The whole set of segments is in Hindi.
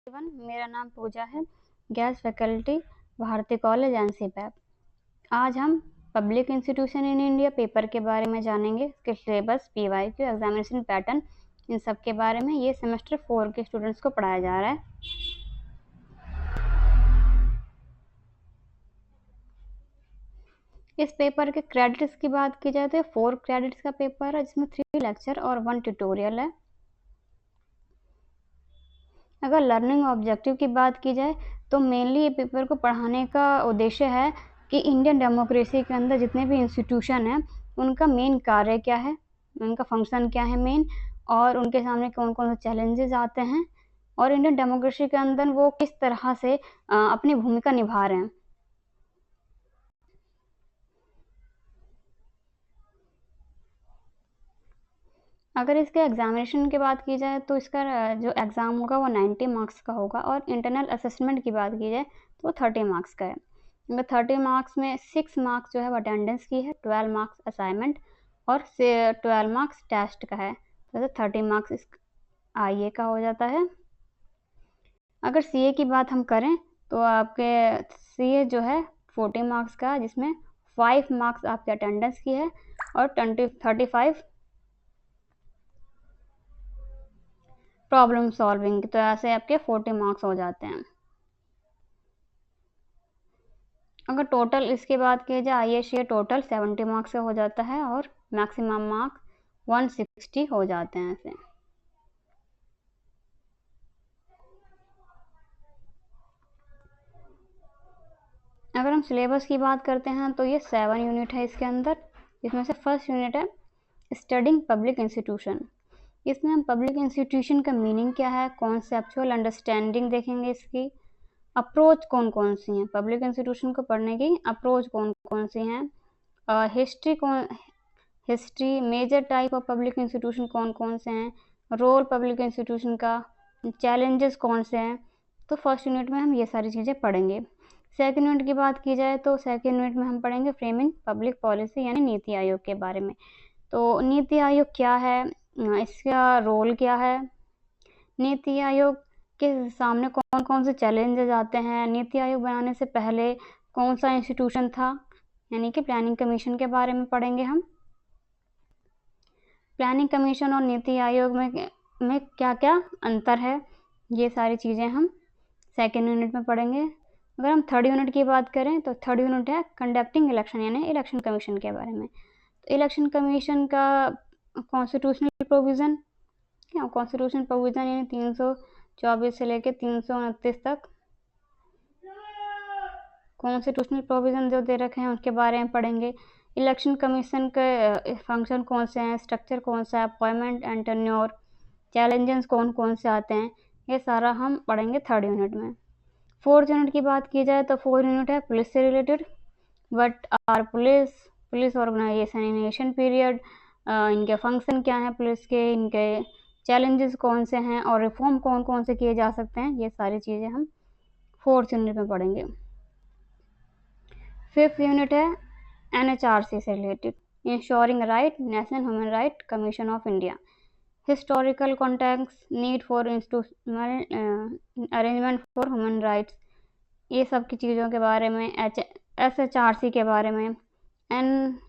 मेरा नाम पूजा है, गेस्ट फैकल्टी भारती कॉलेज एनसीपैप। आज हम public institution in India paper के बारे में जानेंगे, इसके सिलेबस, पीवाईक्यू, एग्जामिनेशन पैटर्न, इन सब के बारे में। ये सेमेस्टर 4 के स्टूडेंट्स को पढ़ाया जा रहा है। इस पेपर के क्रेडिट्स की बात की जाए तो 4 क्रेडिट्स का पेपर है, जिसमें 3 लेक्चर और 1 ट्यूटोरियल है। अगर लर्निंग ऑब्जेक्टिव की बात की जाए तो मेनली ये पेपर को पढ़ाने का उद्देश्य है कि इंडियन डेमोक्रेसी के अंदर जितने भी इंस्टीट्यूशन हैं उनका मेन कार्य क्या है, उनका फंक्शन क्या है मेन, और उनके सामने कौन कौन से चैलेंजेस आते हैं और इंडियन डेमोक्रेसी के अंदर वो किस तरह से अपनी भूमिका निभा रहे हैं। अगर इसके एग्जामिनेशन की बात की जाए तो इसका जो एग्ज़ाम होगा वो 90 मार्क्स का होगा, और इंटरनल असेसमेंट की बात की जाए तो 30 मार्क्स का है। 30 मार्क्स में 6 मार्क्स जो है वो अटेंडेंस की है, 12 मार्क्स असाइनमेंट और 12 मार्क्स टेस्ट का है। तो 30 मार्क्स इस आईए का हो जाता है। अगर सीए की बात हम करें तो आपके सीए जो है 40 मार्क्स का, जिसमें 5 मार्क्स आपके अटेंडेंस की है और 35 प्रॉब्लम सॉल्विंग की। तो ऐसे आपके 40 मार्क्स हो जाते हैं। अगर टोटल इसके बात की जाए आईएसए टोटल 70 मार्क्स से हो जाता है और मैक्सिमम मार्क्स 160 हो जाते हैं ऐसे। अगर हम सिलेबस की बात करते हैं तो ये 7 यूनिट है इसके अंदर, इसमें से फर्स्ट यूनिट है स्टडिंग पब्लिक इंस्टीट्यूशन। इसमें हम पब्लिक इंस्टीट्यूशन का मीनिंग क्या है, कॉन्सेप्चुअल अंडरस्टैंडिंग देखेंगे, इसकी अप्रोच कौन कौन सी हैं, पब्लिक इंस्टीट्यूशन को पढ़ने की अप्रोच कौन कौन सी हैं, history major type of public institution कौन कौन से हैं, रोल पब्लिक इंस्टीट्यूशन का, चैलेंजेस कौन से हैं। तो फर्स्ट यूनिट में हम ये सारी चीज़ें पढ़ेंगे। सेकेंड यूनिट की बात की जाए तो सेकेंड यूनिट में हम पढ़ेंगे फ्रेमिंग पब्लिक पॉलिसी यानी नीति आयोग के बारे में। तो नीति आयोग क्या है, इसका रोल क्या है, नीति आयोग के सामने कौन कौन से चैलेंजेस आते हैं, नीति आयोग बनाने से पहले कौन सा इंस्टीट्यूशन था, यानी कि प्लानिंग कमीशन के बारे में पढ़ेंगे हम। प्लानिंग कमीशन और नीति आयोग में क्या क्या अंतर है, ये सारी चीज़ें हम सेकेंड यूनिट में पढ़ेंगे। अगर हम थर्ड यूनिट की बात करें तो थर्ड यूनिट है कंडक्टिंग इलेक्शन यानी इलेक्शन कमीशन के बारे में। तो इलेक्शन कमीशन का कॉन्स्टिट्यूशनल प्रोविज़न, क्या कॉन्स्टिट्यूशनल प्रोविज़न यानी 324 से लेकर 329 तक कॉन्स्टिट्यूशनल प्रोविज़न जो दे रखे हैं उसके बारे में पढ़ेंगे। इलेक्शन कमीशन के फंक्शन कौन से हैं, स्ट्रक्चर कौन सा है, अपॉइंटमेंट एंड टेन्योर, चैलेंजेस कौन कौन से आते हैं, ये सारा हम पढ़ेंगे थर्ड यूनिट में। फोर्थ यूनिट की बात की जाए तो फोर्थ यूनिट है पुलिस से related, what are police organisation in Asian period, इनके फंक्शन क्या हैं पुलिस के, इनके चैलेंजेस कौन से हैं और रिफॉर्म कौन कौन से किए जा सकते हैं, ये सारी चीज़ें हम फोर्थ यूनिट में पढ़ेंगे। फिफ्थ यूनिट है एनएचआरसी से related, ensuring right national human right commission of India, historical context, need for institutional arrangement for human rights, ये सब की चीज़ों के बारे में, एसएचआरसी के बारे में, एंड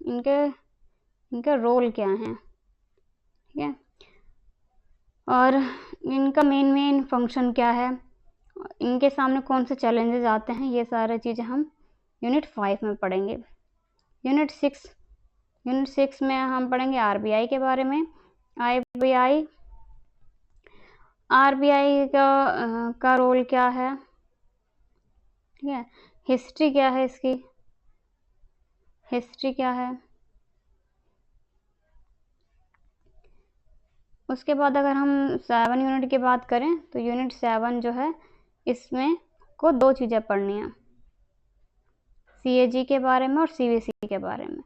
इनके रोल क्या हैं, ठीक है, और इनका मेन फंक्शन क्या है, इनके सामने कौन से चैलेंजेस आते हैं, ये सारी चीज़ें हम यूनिट 5 में पढ़ेंगे। यूनिट 6 में हम पढ़ेंगे आरबीआई के बारे में। आरबीआई का रोल क्या है, ठीक है, हिस्ट्री क्या है इसकी, हिस्ट्री क्या है। उसके बाद अगर हम 7 यूनिट की बात करें तो यूनिट 7 जो है इसमें को 2 चीज़ें पढ़नी है, सीएजी के बारे में और सीवीसी के बारे में।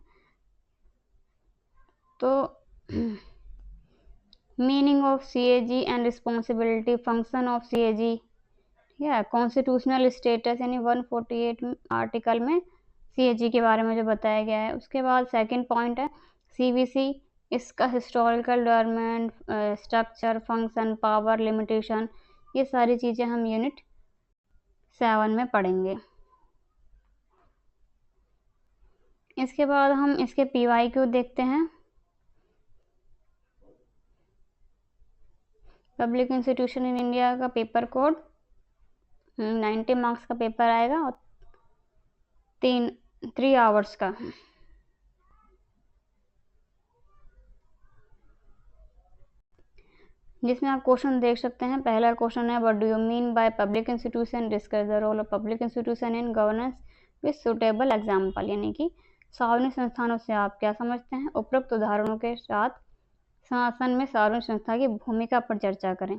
तो meaning of CAG and responsibility, function of CAG, ठीक है, कॉन्स्टिट्यूशनल स्टेटस यानी 148 आर्टिकल में सीएजी के बारे में जो बताया गया है। उसके बाद सेकंड पॉइंट है सीवीसी, इसका historical development, structure, function, power limitation, ये सारी चीज़ें हम यूनिट 7 में पढ़ेंगे। इसके बाद हम इसके PYQ देखते हैं। पब्लिक इंस्टीट्यूशन इन इंडिया का पेपर कोड 90 मार्क्स का पेपर आएगा और 3 आवर्स का। जिसमें आप क्वेश्चन देख सकते हैं। पहला क्वेश्चन है, what do you mean by public institution, discuss the role of public institution in governance with suitable example, यानी कि सार्वजनिक संस्थानों से आप क्या समझते हैं। उपरोक्त उदाहरणों के साथ शासन में सार्वजनिक संस्था की भूमिका पर चर्चा करें।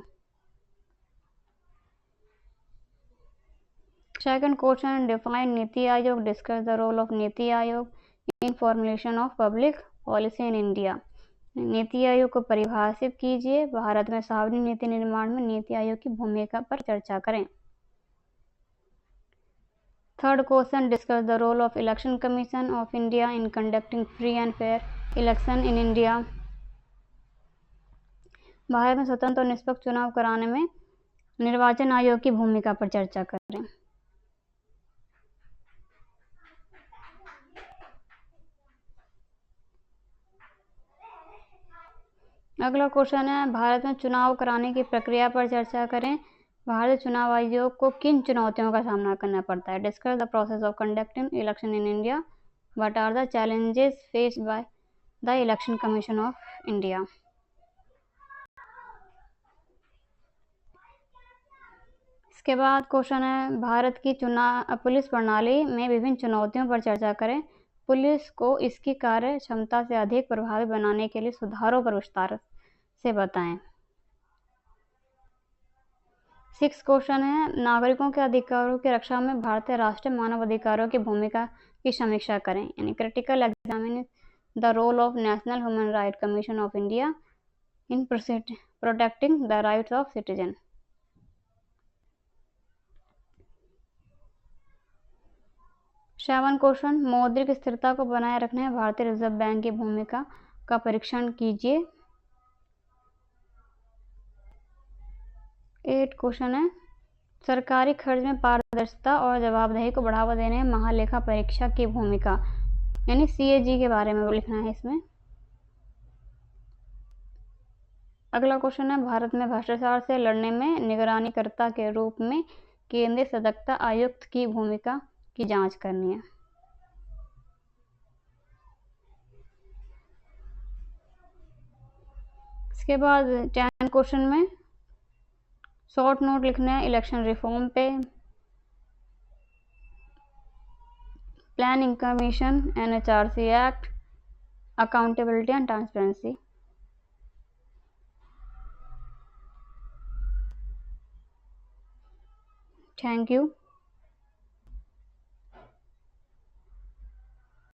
Second question, define NITI Aayog, discuss the role of NITI Aayog in formulation of public policy in India. NITI Aayog को परिभाषित कीजिए। भारत में सार्वजनिक नीति निर्माण में नीति आयोग की भूमिका पर चर्चा करें। Third question, discuss the role of election commission of India in conducting free and fair election in India. Bharat में स्वतंत्र और निष्पक्ष चुनाव कराने में निर्वाचन आयोग की भूमिका पर चर्चा करें। अगला क्वेश्चन है, भारत में चुनाव कराने की प्रक्रिया पर चर्चा करें। भारतीय चुनाव आयोग को किन चुनौतियों का सामना करना पड़ता है। Discuss the process of conducting election in India, what are the challenges faced by the election commission of India. इसके बाद क्वेश्चन है, भारत की पुलिस प्रणाली में विभिन्न चुनौतियों पर चर्चा करें। पुलिस को इसकी कार्य क्षमता से अधिक प्रभावी बनाने के लिए सुधारों पर विस्तार से बताएं। 6 क्वेश्चन है, नागरिकों के अधिकारों की रक्षा में भारतीय राष्ट्रीय मानव अधिकारों की भूमिका की समीक्षा करें, यानी critical examine the role of national human right commission of India in protecting the rights of citizen. 7 question, मौद्रिक स्थिरता को बनाए रखने में भारतीय रिजर्व बैंक की भूमिका का परीक्षण कीजिए। 8 क्वेश्चन है, सरकारी खर्च में पारदर्शिता और जवाबदेही को बढ़ावा देने में महालेखा परीक्षक की भूमिका, यानी CAG के बारे में लिखना है इसमें। अगला क्वेश्चन है, भारत में भ्रष्टाचार से लड़ने में निगरानीकर्ता के रूप में केंद्रीय सतर्कता आयुक्त की भूमिका की जांच करनी है। इसके बाद 10 क्वेश्चन में शॉर्ट नोट लिखना है इलेक्शन रिफॉर्म पे, planning commission, NHRC act, accountability and transparency. Thank you.